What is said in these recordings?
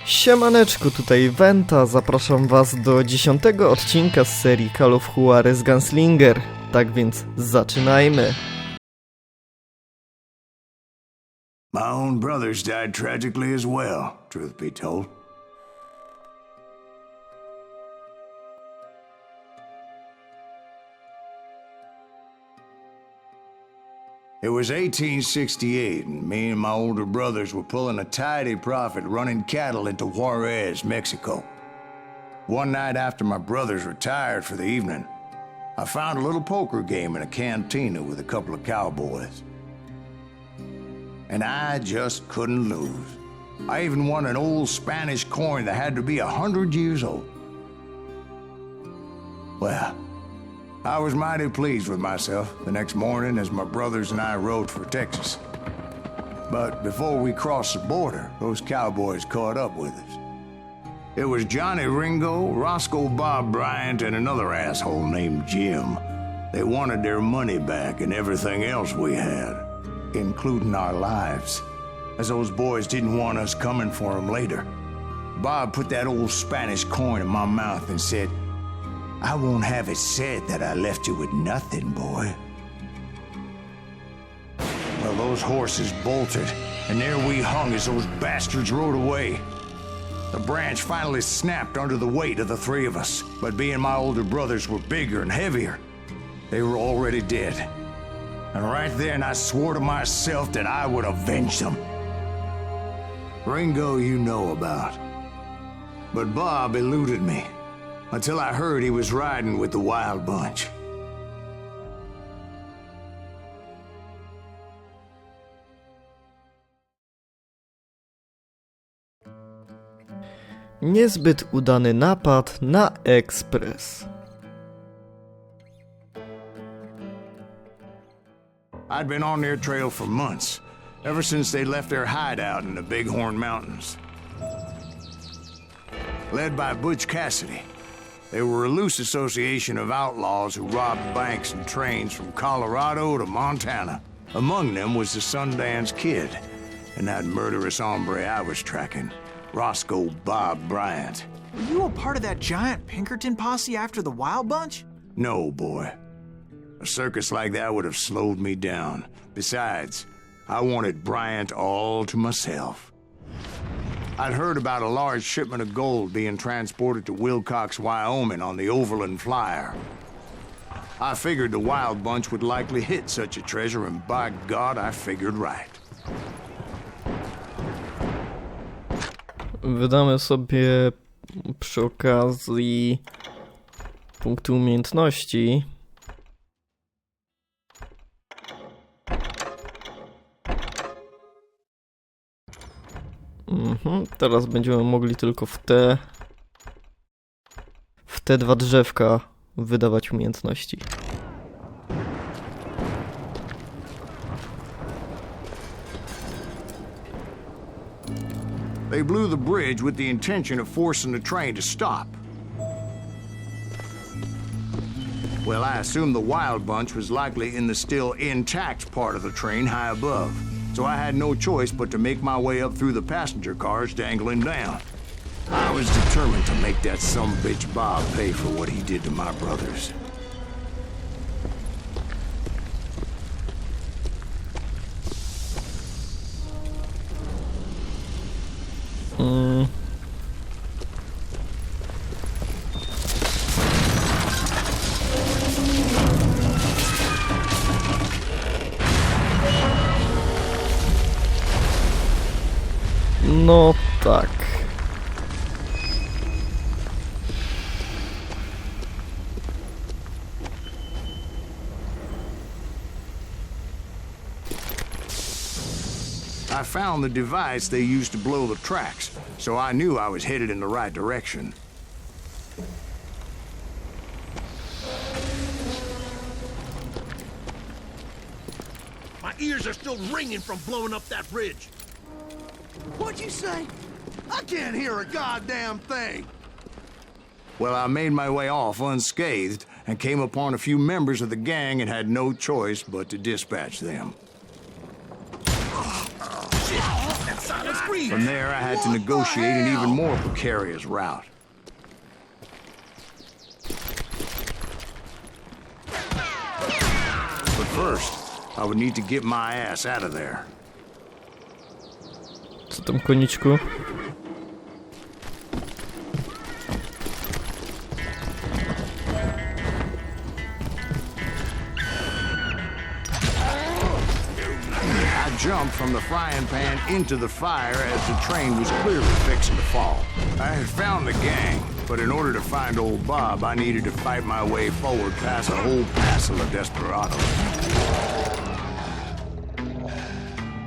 Siemaneczku, tutaj Wenta, zapraszam was do 10. odcinka z serii Call of Juarez Gunslinger. Tak więc zaczynajmy. My own brothers died tragically as well, truth be told. It was 1868, and me and my older brothers were pulling a tidy profit running cattle into Juarez, Mexico. One night after my brothers retired for the evening, I found a little poker game in a cantina with a couple of cowboys. And I just couldn't lose. I even won an old Spanish coin that had to be 100 years old. Well, I was mighty pleased with myself the next morning as my brothers and I rode for Texas. But before we crossed the border, those cowboys caught up with us. It was Johnny Ringo, Roscoe Bob Bryant, and another asshole named Jim. They wanted their money back and everything else we had, including our lives, as those boys didn't want us coming for them later. Bob put that old Spanish coin in my mouth and said, "I won't have it said that I left you with nothing, boy." Well, those horses bolted, and there we hung as those bastards rode away. The branch finally snapped under the weight of the three of us, but being my older brothers were bigger and heavier, they were already dead. And right then I swore to myself that I would avenge them. Ringo you know about. But Bob eluded me, until I heard he was riding with the Wild Bunch. Niezbyt udany napad na ekspres. I'd been on their trail for months, ever since they left their hideout in the Bighorn Mountains. Led by Butch Cassidy, they were a loose association of outlaws who robbed banks and trains from Colorado to Montana. Among them was the Sundance Kid, and that murderous hombre I was tracking, Roscoe Bob Bryant. Were you a part of that giant Pinkerton posse after the Wild Bunch? No, boy. A circus like that would have slowed me down. Besides, I wanted Bryant all to myself. I'd heard about a large shipment of gold being transported to Wilcox, Wyoming on the Overland Flyer. I figured the Wild Bunch would likely hit such a treasure, and by God, I figured right. Wydamy sobie przy okazji punkty umiejętności. Teraz będziemy mogli tylko w te dwa drzewka wydawać umiejętności. They blew the bridge with the intention of forcing the train to stop. Well, I assumed the Wild Bunch was likely in the still intact part of the train high above, so I had no choice but to make my way up through the passenger cars dangling down. I was determined to make that sumbitch Bob pay for what he did to my brothers. No tak. I found the device they used to blow the tracks, so I knew I was headed in the right direction. My ears are still ringing from blowing up that bridge. What'd you say? I can't hear a goddamn thing. Well, I made my way off unscathed and came upon a few members of the gang and had no choice but to dispatch them. Shit! That's Silas Greaves! From there, I had to negotiate an even more precarious route. But first, I would need to get my ass out of there. Co tam, koniczku? I jumped from the frying pan into the fire as the train was clearly fixing to fall. I had found the gang, but in order to find old Bob, I needed to fight my way forward past a whole passel of desperados.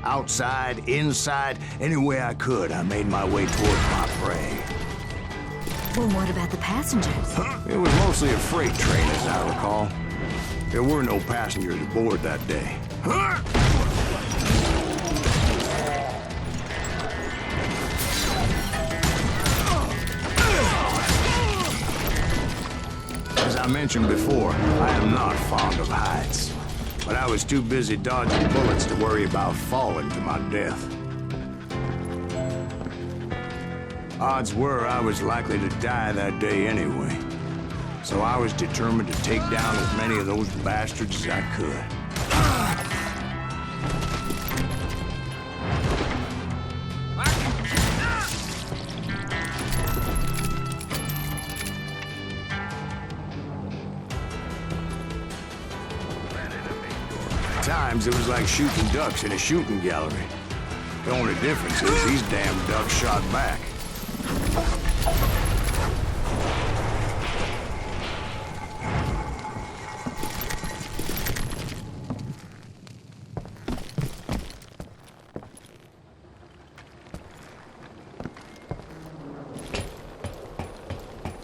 Outside, inside, any way I could, I made my way towards my prey. Well, what about the passengers? It was mostly a freight train, as I recall. There were no passengers aboard that day. As I mentioned before, I am not fond of heights. But I was too busy dodging bullets to worry about falling to my death. Odds were I was likely to die that day anyway. So I was determined to take down as many of those bastards as I could. Times it was like shooting ducks in a shooting gallery. The only difference is these damn ducks shot back.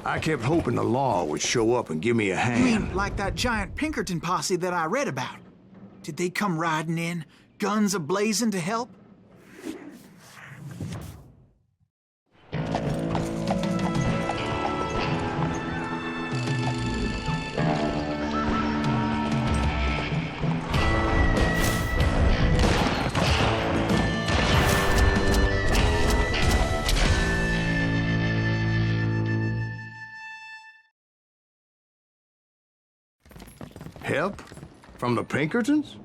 I kept hoping the law would show up and give me a You mean hand. like that giant Pinkerton posse that I read about? Did they come riding in, guns a-blazing to help? Help? From the Pinkertons?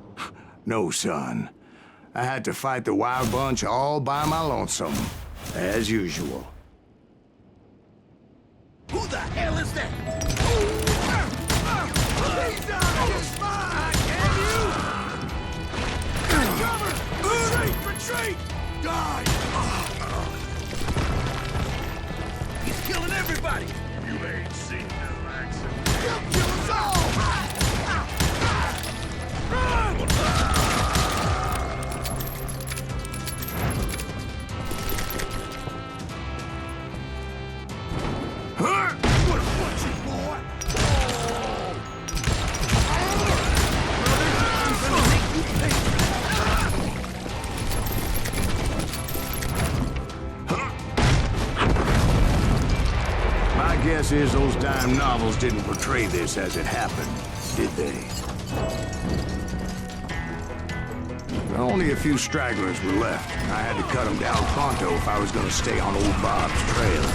No, son. I had to fight the wild bunch all by my lonesome, as usual. Who the hell is that? He's out of his mind! Can you? Cover! Retreat! Die! He's killing everybody! You ain't seen no action. He'll kill us all! What a punching boy! My guess is those dime novels didn't portray this as it happened, did they? Only a few stragglers were left. I had to cut them down pronto if I was going to stay on old Bob's trail.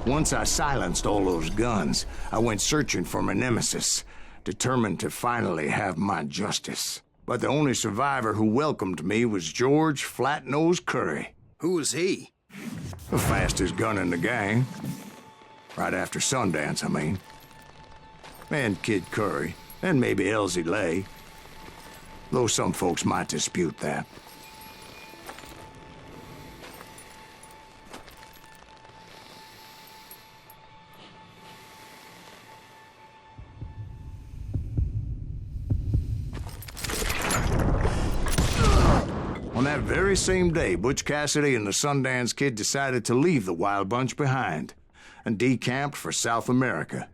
Once I silenced all those guns, I went searching for my nemesis, determined to finally have my justice. But the only survivor who welcomed me was George Flat-Nosed Curry. Who was he? The fastest gun in the gang. Right after Sundance, I mean. And Kid Curry, and maybe Elsie Lay. Though some folks might dispute that. On that very same day, Butch Cassidy and the Sundance Kid decided to leave the Wild Bunch behind and decamped for South America.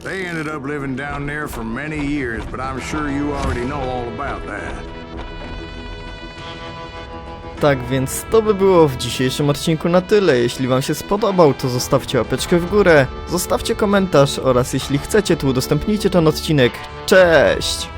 They ended up living down there for many years, but I'm sure you already know all about that. Tak więc to by było w dzisiejszym odcinku na tyle. Jeśli wam się spodobał, to zostawcie łapeczkę w górę, zostawcie komentarz oraz jeśli chcecie, to udostępnijcie ten odcinek. Cześć!